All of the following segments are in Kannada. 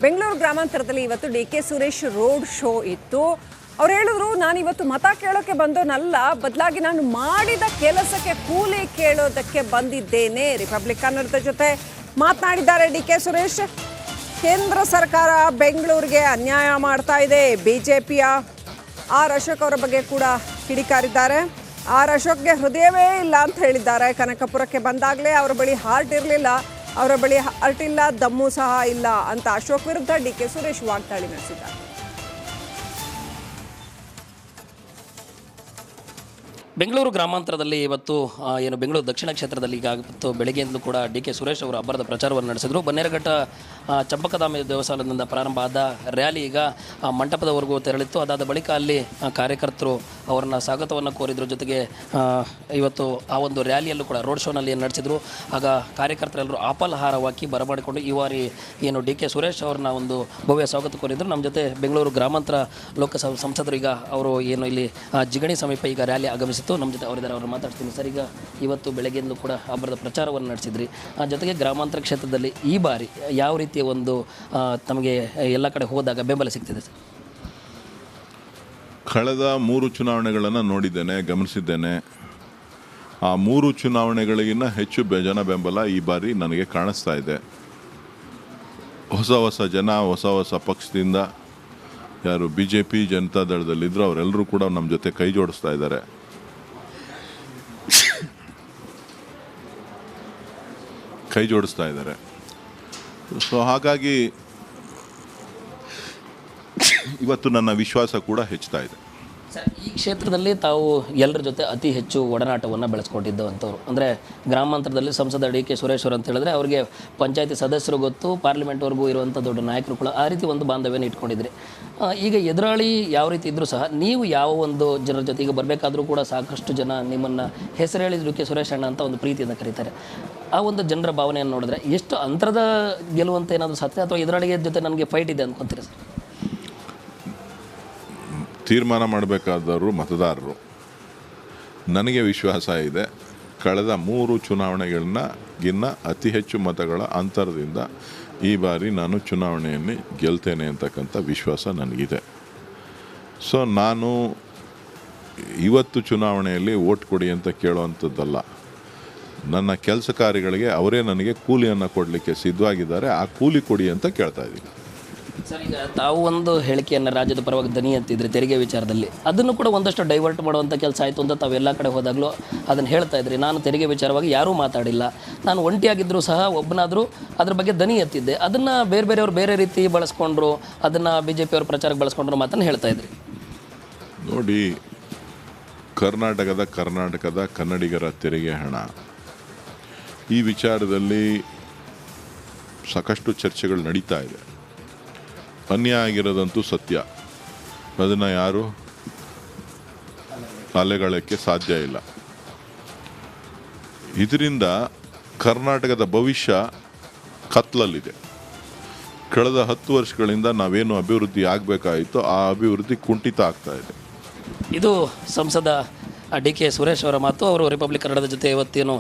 ಬೆಂಗಳೂರು ಗ್ರಾಮಾಂತರದಲ್ಲಿ ಇವತ್ತು ಡಿ.ಕೆ. ಸುರೇಶ್ ರೋಡ್ ಶೋ ಇತ್ತು. ಅವ್ರು ಹೇಳಿದ್ರು, ನಾನು ಇವತ್ತು ಮತ ಕೇಳೋಕೆ ಬಂದೋನಲ್ಲ, ಬದಲಾಗಿ ನಾನು ಮಾಡಿದ ಕೆಲಸಕ್ಕೆ ಕೂಲಿ ಕೇಳೋದಕ್ಕೆ ಬಂದಿದ್ದೇನೆ. ರಿಪಬ್ಲಿಕ್ ಕನ್ನಡದ ಜೊತೆ ಮಾತನಾಡಿದ್ದಾರೆ ಡಿ.ಕೆ. ಸುರೇಶ್. ಕೇಂದ್ರ ಸರ್ಕಾರ ಬೆಂಗಳೂರಿಗೆ ಅನ್ಯಾಯ ಮಾಡ್ತಾ ಇದೆ. ಬಿಜೆಪಿಯ ಆರ್ ಅಶೋಕ್ ಅವರ ಬಗ್ಗೆ ಕೂಡ ಕಿಡಿಕಾರಿದ್ದಾರೆ. ಆರ್ ಅಶೋಕ್ಗೆ ಹೃದಯವೇ ಇಲ್ಲ ಅಂತ ಹೇಳಿದ್ದಾರೆ. ಕನಕಪುರಕ್ಕೆ ಬಂದಾಗಲೇ ಅವರ ಬಳಿ ಹಾರ್ಟ್ ಇರಲಿಲ್ಲ, ಅವರ ಬಳಿ ಹಾರ್ಟ್ ಇಲ್ಲ, ದಮ್ಮು ಸಹ ಇಲ್ಲ ಅಂತ ಅಶೋಕ್ ವಿರುದ್ಧ ಡಿ.ಕೆ. ಸುರೇಶ್ ವಾಗ್ದಾಳಿ ನಡೆಸಿದ್ದಾರೆ. ಬೆಂಗಳೂರು ಗ್ರಾಮಾಂತರದಲ್ಲಿ ಇವತ್ತು ಬೆಂಗಳೂರು ದಕ್ಷಿಣ ಕ್ಷೇತ್ರದಲ್ಲಿ ಈಗ ಇವತ್ತು ಬೆಳಗ್ಗೆಯಿಂದಲೂ ಕೂಡ ಡಿ.ಕೆ. ಸುರೇಶ್ ಅವರು ಅಬ್ಬರದ ಪ್ರಚಾರವನ್ನು ನಡೆಸಿದರು. ಬನ್ನೇರಘಟ್ಟ ಚಂಪಕಧಾಮ ದೇವಸ್ಥಾನದಿಂದ ಪ್ರಾರಂಭ ಆದ ರ್ಯಾಲಿ ಈಗ ಮಂಟಪದವರೆಗೂ ತೆರಳಿತ್ತು. ಅದಾದ ಬಳಿಕ ಅಲ್ಲಿ ಕಾರ್ಯಕರ್ತರು ಅವರನ್ನು ಸ್ವಾಗತವನ್ನು ಕೋರಿದ್ರು. ಜೊತೆಗೆ ಇವತ್ತು ಆ ಒಂದು ರ್ಯಾಲಿಯಲ್ಲೂ ಕೂಡ ರೋಡ್ ಶೋನಲ್ಲಿ ನಡೆಸಿದರು. ಆಗ ಕಾರ್ಯಕರ್ತರೆಲ್ಲರೂ ಆಪಲ್ಹಾರವಾಗಿ ಬರಮಾಡಿಕೊಂಡು ಈ ಬಾರಿ ಡಿ.ಕೆ. ಸುರೇಶ್ ಅವ್ರನ್ನ ಒಂದು ಭವ್ಯ ಸ್ವಾಗತ ಕೋರಿದ್ರು. ನಮ್ಮ ಜೊತೆ ಬೆಂಗಳೂರು ಗ್ರಾಮಾಂತರ ಲೋಕಸಭಾ ಸಂಸದರು ಈಗ ಅವರು ಇಲ್ಲಿ ಜಿಗಣಿ ಸಮೀಪ ಈಗ ರ್ಯಾಲಿ ಆಗಮಿಸಿತ್ತು. ನಮ್ಮ ಜೊತೆ ಅವರಿದ್ದಾರೆ, ಅವರು ಮಾತಾಡ್ತೀನಿ. ಸರ್, ಈಗ ಇವತ್ತು ಬೆಳಗ್ಗೆಯಿಂದಲೂ ಕೂಡ ಅಬ್ಬರದ ಪ್ರಚಾರವನ್ನು ನಡೆಸಿದ್ರಿ. ಜೊತೆಗೆ ಗ್ರಾಮಾಂತರ ಕ್ಷೇತ್ರದಲ್ಲಿ ಈ ಬಾರಿ ಯಾವ ರೀತಿಯ ಒಂದು ತಮಗೆ ಎಲ್ಲ ಕಡೆ ಹೋದಾಗ ಬೆಂಬಲ ಸಿಗ್ತಿದೆ ಸರ್? ಕಳೆದ 3 ಚುನಾವಣೆಗಳನ್ನು ನೋಡಿದ್ದೇನೆ, ಗಮನಿಸಿದ್ದೇನೆ. ಆ 3 ಚುನಾವಣೆಗಳಿಗಿಂತ ಹೆಚ್ಚು ಜನ ಬೆಂಬಲ ಈ ಬಾರಿ ನನಗೆ ಕಾಣಿಸ್ತಾ ಇದೆ. ಹೊಸ ಜನ, ಹೊಸ ಪಕ್ಷದಿಂದ ಯಾರು BJP ಜನತಾ ದಳದಲ್ಲಿದ್ದರು ಅವರೆಲ್ಲರೂ ಕೂಡ ನಮ್ಮ ಜೊತೆ ಕೈ ಜೋಡಿಸ್ತಾ ಇದ್ದಾರೆ. ಸೊ ಹಾಗಾಗಿ ಇವತ್ತು ನನ್ನ ವಿಶ್ವಾಸ ಕೂಡ ಹೆಚ್ಚುತ್ತಾ ಇದೆ. ಸರ್, ಈ ಕ್ಷೇತ್ರದಲ್ಲಿ ತಾವು ಎಲ್ಲರ ಜೊತೆ ಅತಿ ಹೆಚ್ಚು ಒಡನಾಟವನ್ನು ಬೆಳೆಸ್ಕೊಂಡಿದ್ದವಂಥವ್ರು. ಅಂದರೆ ಗ್ರಾಮಾಂತರದಲ್ಲಿ ಸಂಸದ ಡಿ.ಕೆ. ಸುರೇಶ್ ಅವರು ಅಂತ ಹೇಳಿದ್ರೆ ಅವರಿಗೆ ಪಂಚಾಯತಿ ಸದಸ್ಯರು ಗೊತ್ತು, ಪಾರ್ಲಿಮೆಂಟ್ವರೆಗೂ ಇರುವಂಥ ದೊಡ್ಡ ನಾಯಕರು ಕೂಡ ಆ ರೀತಿ ಒಂದು ಬಾಂಧವ್ಯನ ಇಟ್ಕೊಂಡಿದ್ರಿ. ಈಗ ಎದುರಾಳಿ ಯಾವ ರೀತಿ ಇದ್ದರೂ ಸಹ ನೀವು ಯಾವ ಒಂದು ಜನರ ಜೊತೆಗೆ ಬರಬೇಕಾದ್ರೂ ಕೂಡ ಸಾಕಷ್ಟು ಜನ ನಿಮ್ಮನ್ನು ಹೆಸರು ಹೇಳಿ ಡಿ.ಕೆ. ಸುರೇಶ್ ಅಣ್ಣ ಅಂತ ಒಂದು ಪ್ರೀತಿಯನ್ನು ಕರೀತಾರೆ. ಆ ಒಂದು ಜನರ ಭಾವನೆಯನ್ನು ನೋಡಿದ್ರೆ ಎಷ್ಟು ಅಂತರದ ಗೆಲ್ಲುವಂತ ಏನಾದರೂ ಸತ್ಯ, ಅಥವಾ ಎದುರಾಳಿಗೆ ಜೊತೆ ನನಗೆ ಫೈಟ್ ಇದೆ ಅನ್ಕೊಂತೀರಿ ಸರ್? ತೀರ್ಮಾನ ಮಾಡಬೇಕಾದವರು ಮತದಾರರು. ನನಗೆ ವಿಶ್ವಾಸ ಇದೆ, ಕಳೆದ 3 ಚುನಾವಣೆಗಳನ್ನ ಅತಿ ಹೆಚ್ಚು ಮತಗಳ ಅಂತರದಿಂದ ಈ ಬಾರಿ ನಾನು ಚುನಾವಣೆಯಲ್ಲಿ ಗೆಲ್ತೇನೆ ಅಂತಕ್ಕಂಥ ವಿಶ್ವಾಸ ನನಗಿದೆ. ಸೊ ನಾನು ಇವತ್ತು ಚುನಾವಣೆಯಲ್ಲಿ ಓಟ್ ಕೊಡಿ ಅಂತ ಕೇಳುವಂಥದ್ದಲ್ಲ. ನನ್ನ ಕೆಲಸ ಕಾರ್ಯಗಳಿಗೆ ಅವರೇ ನನಗೆ ಕೂಲಿಯನ್ನು ಕೊಡಲಿಕ್ಕೆ ಸಿದ್ಧವಾಗಿದ್ದಾರೆ. ಆ ಕೂಲಿ ಕೊಡಿ ಅಂತ ಕೇಳ್ತಾ ಇದ್ದೀನಿ. ಸರ್, ಈಗ ತಾವು ಒಂದು ಹೇಳಿಕೆಯನ್ನು ರಾಜ್ಯದ ಪರವಾಗಿ ದನಿ ಅಂತಿದ್ರೆ ತೆರಿಗೆ ವಿಚಾರದಲ್ಲಿ, ಅದನ್ನು ಕೂಡ ಒಂದಷ್ಟು ಡೈವರ್ಟ್ ಮಾಡುವಂಥ ಕೆಲಸ ಆಯಿತು ಅಂತ ತಾವೆಲ್ಲ ಕಡೆ ಹೋದಾಗಲೂ ಅದನ್ನು ಹೇಳ್ತಾ ಇದ್ರಿ. ನಾನು ತೆರಿಗೆ ವಿಚಾರವಾಗಿ ಯಾರೂ ಮಾತಾಡಿಲ್ಲ, ನಾನು ಒಂಟಿಯಾಗಿದ್ದರೂ ಸಹ ಒಬ್ಬನಾದರೂ ಅದ್ರ ಬಗ್ಗೆ ದನಿ ಎತ್ತಿದ್ದೆ. ಅದನ್ನು ಬೇರೆಯವರು ಬೇರೆ ರೀತಿ ಬಳಸ್ಕೊಂಡ್ರು, ಅದನ್ನು BJP ಅವರು ಪ್ರಚಾರಕ್ಕೆ ಬಳಸ್ಕೊಂಡ್ರು ಮಾತನ್ನು ಹೇಳ್ತಾ ಇದ್ರಿ. ನೋಡಿ, ಕರ್ನಾಟಕದ ಕನ್ನಡಿಗರ ತೆರಿಗೆ ಹಣ ಈ ವಿಚಾರದಲ್ಲಿ ಸಾಕಷ್ಟು ಚರ್ಚೆಗಳು ನಡೀತಾ ಇದೆ. ಅನ್ಯಾಯ ಆಗಿರೋದಂತೂ ಸತ್ಯ, ಅದನ್ನು ಯಾರು ಅಲೆಗಳಕ್ಕೆ ಸಾಧ್ಯ ಇಲ್ಲ. ಇದರಿಂದ ಕರ್ನಾಟಕದ ಭವಿಷ್ಯ ಕತ್ಲಲ್ಲಿದೆ. ಕಳೆದ 10 ವರ್ಷಗಳಿಂದ ನಾವೇನು ಅಭಿವೃದ್ಧಿ ಆಗಬೇಕಾಯಿತು ಆ ಅಭಿವೃದ್ಧಿ ಕುಂಠಿತ ಆಗ್ತಾ ಇದೆ. ಇದು ಸಂಸದ ಡಿ.ಕೆ. ಸುರೇಶ್ ಅವರ ಮಾತು. ಅವರು ರಿಪಬ್ಲಿಕ್ ಕನ್ನಡದ ಜೊತೆ ಇವತ್ತೇನು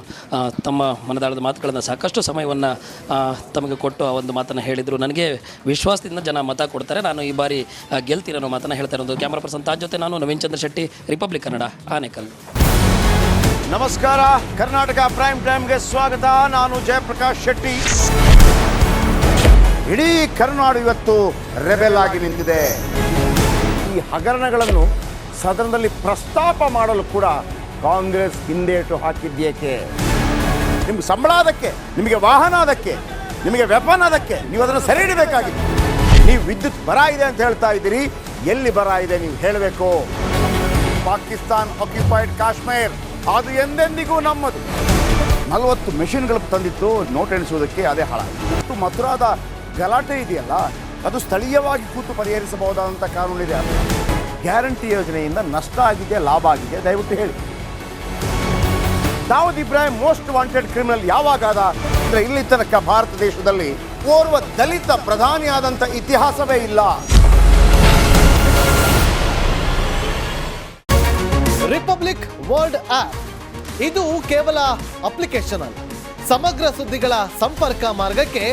ತಮ್ಮ ಮನದಾಳದ ಮಾತುಗಳನ್ನು ಸಾಕಷ್ಟು ಸಮಯವನ್ನು ತಮಗೆ ಕೊಟ್ಟು ಆ ಒಂದು ಮಾತನ್ನು ಹೇಳಿದರು. ನನಗೆ ವಿಶ್ವಾಸದಿಂದ ಜನ ಮತ ಕೊಡ್ತಾರೆ, ನಾನು ಈ ಬಾರಿ ಗೆಲ್ತೀನಿ ಅನ್ನೋ ಮಾತನ್ನು ಹೇಳ್ತಾ ಇರೋದು. ಕ್ಯಾಮ್ರಾ ಪರ್ಸನ್ ತಾಜ್ ಜೊತೆ ನಾನು ನವೀನ್ ಚಂದ್ರ ಶೆಟ್ಟಿ, ರಿಪಬ್ಲಿಕ್ ಕನ್ನಡ, ಆನೇಕಲ್. ನಮಸ್ಕಾರ, ಕರ್ನಾಟಕ ಪ್ರೈಮ್ ಟೈಮ್ಗೆ ಸ್ವಾಗತ. ನಾನು ಜಯಪ್ರಕಾಶ್ ಶೆಟ್ಟಿ. ಇಡೀ ಕರ್ನಾಡು ಇವತ್ತು ರೆಬೆಲ್ ಆಗಿ ನಿಂತಿದೆ. ಈ ಹಗರಣಗಳನ್ನು ಸದನದಲ್ಲಿ ಪ್ರಸ್ತಾಪ ಮಾಡಲು ಕೂಡ ಕಾಂಗ್ರೆಸ್ ಹಿಂದೇಟು ಹಾಕಿದ್ದೇಕೆ? ನಿಮ್ಗೆ ಸಂಬಳ ಅದಕ್ಕೆ, ನಿಮಗೆ ವಾಹನ ಅದಕ್ಕೆ, ನಿಮಗೆ ವೆಪನ್ ಅದಕ್ಕೆ, ನೀವು ಅದನ್ನು ಸೆರೆ ಹಿಡಿಬೇಕಾಗಿತ್ತು. ನೀವು ವಿದ್ಯುತ್ ಬರ ಇದೆ ಅಂತ ಹೇಳ್ತಾ ಇದ್ದೀರಿ, ಎಲ್ಲಿ ಬರ ಇದೆ ನೀವು ಹೇಳಬೇಕು. ಪಾಕಿಸ್ತಾನ್ ಆಕ್ಯುಪೈಡ್ ಕಾಶ್ಮೀರ್ ಅದು ಎಂದೆಂದಿಗೂ ನಮ್ಮದು. 40 ಮೆಷಿನ್ಗಳು ತಂದಿತ್ತು ನೋಟ್ ಎಣಿಸುವುದಕ್ಕೆ, ಅದೇ ಹಾಳಾಯಿತು. ಮಥುರಾದ ಗಲಾಟೆ ಇದೆಯಲ್ಲ, ಅದು ಸ್ಥಳೀಯವಾಗಿ ಕೂತು ಪರಿಹರಿಸಬಹುದಾದಂಥ ಕಾನೂನಿದೆ. ಗ್ಯಾರಂಟಿ ಯೋಜನೆಯಿಂದ ನಷ್ಟ ಆಗಿದೆ, ಲಾಭ ಆಗಿದೆ, ದಯವಿಟ್ಟು ಹೇಳಿ. Dawood Ibrahim most wanted criminal ಯಾವಾಗಾದ ಅಂದರೆ ಇಲ್ಲಿ ತನಕ ಭಾರತ ದೇಶದಲ್ಲಿ ಓರ್ವ ದಲಿತ ಪ್ರಧಾನಿಯಾದಂಥ ಇತಿಹಾಸವೇ ಇಲ್ಲ. ರಿಪಬ್ಲಿಕ್ ವರ್ಲ್ಡ್ ಆಪ್ ಇದು ಕೇವಲ ಅಪ್ಲಿಕೇಶನ್ ಅಲ್ಲ, ಸಮಗ್ರ ಸುದ್ದಿಗಳ ಸಂಪರ್ಕ ಮಾರ್ಗಕ್ಕೆ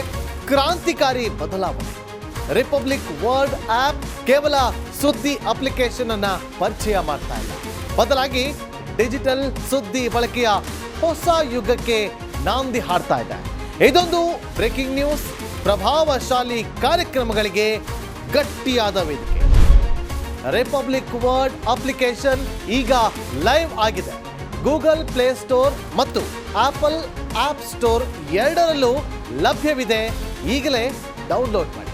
ಕ್ರಾಂತಿಕಾರಿ ಬದಲಾವಣೆ. ರಿಪಬ್ಲಿಕ್ ವರ್ಲ್ಡ್ ಆಪ್ ಕೇವಲ ಸುದ್ದಿ ಅಪ್ಲಿಕೇಶನ್ ಅನ್ನ ಪರಿಚಯ ಮಾಡ್ತಾ ಇಲ್ಲ, ಬದಲಾಗಿ ಡಿಜಿಟಲ್ ಸುದ್ದಿ ಬಳಕೆಯ ಹೊಸ ಯುಗಕ್ಕೆ ನಾಂದಿ ಹಾಡ್ತಾ ಇದೆ. ಇದೊಂದು ಬ್ರೇಕಿಂಗ್ ನ್ಯೂಸ್, ಪ್ರಭಾವಶಾಲಿ ಕಾರ್ಯಕ್ರಮಗಳಿಗೆ ಗಟ್ಟಿಯಾದ ವೇದಿಕೆ. ರಿಪಬ್ಲಿಕ್ ವರ್ಲ್ಡ್ ಅಪ್ಲಿಕೇಶನ್ ಈಗ ಲೈವ್ ಆಗಿದೆ. ಗೂಗಲ್ ಪ್ಲೇ ಸ್ಟೋರ್ ಮತ್ತು ಆಪಲ್ ಆಪ್ ಸ್ಟೋರ್ ಎರಡರಲ್ಲೂ ಲಭ್ಯವಿದೆ. ಈಗಲೇ ಡೌನ್ಲೋಡ್ ಮಾಡಿ.